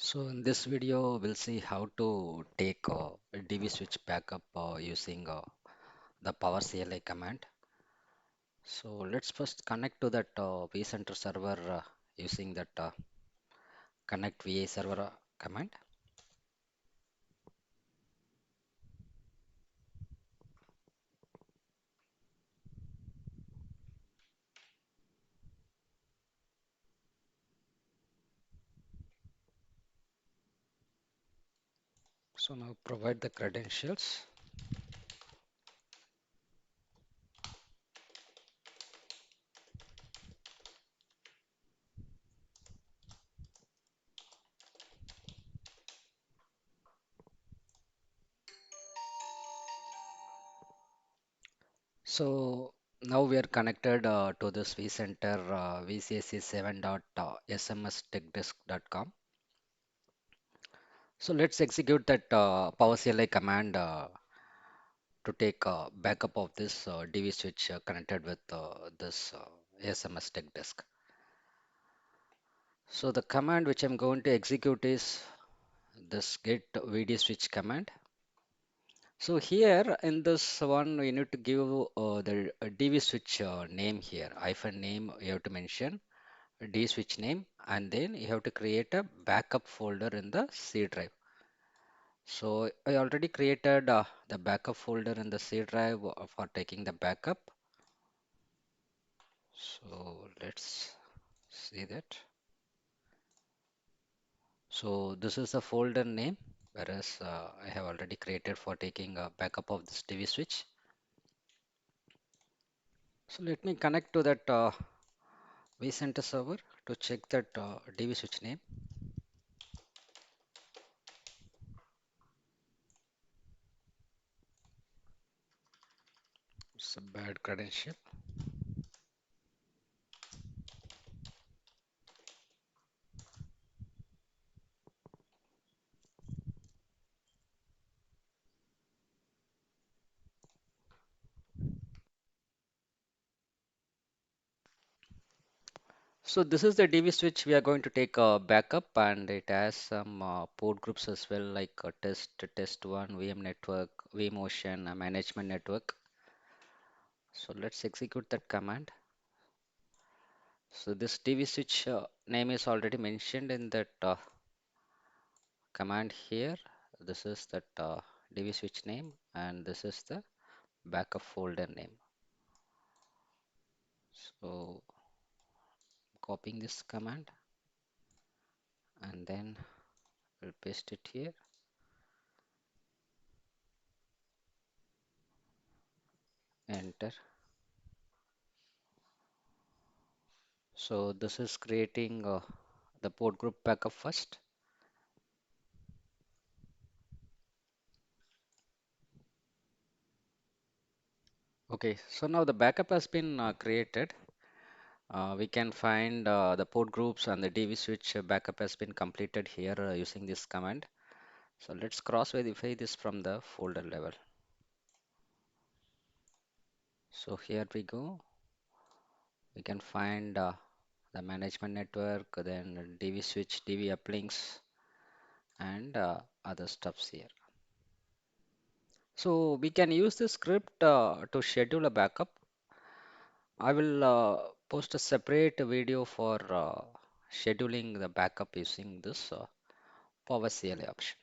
So in this video, we'll see how to take a DV switch backup using the power CLI command. So let's first connect to that vCenter server using that connect VA server command. So now provide the credentials. So now we are connected to this vCenter vcse7.smstechdisk.com. So let's execute that power CLI command to take a backup of this DV switch connected with this SMS tech disk. So the command which I'm going to execute is this get VD switch command. So here in this one we need to give the DV switch name here, hyphen name you have to mention, D switch name, and then you have to create a backup folder in the C drive. So I already created the backup folder in the C drive for taking the backup. So let's see that. So this is the folder name, whereas I have already created for taking a backup of this TV switch. So let me connect to that vCenter server to check that DV switch name. It's a bad credential. So this is the DV switch we are going to take a backup, and it has some port groups as well, like test1, VM network, vMotion, management network. So let's execute that command. So this DV switch name is already mentioned in that command here. This is that DV switch name, and this is the backup folder name. So copying this command and then we'll paste it here. Enter. So this is creating the port group backup first. Okay, so now the backup has been created. We can find the port groups and the DV switch backup has been completed here using this command. So let's cross verify this from the folder level. So here we go. We can find the management network, then DV switch, DV uplinks, and other stuffs here. So we can use this script to schedule a backup. I will post a separate video for scheduling the backup using this Power CLI option.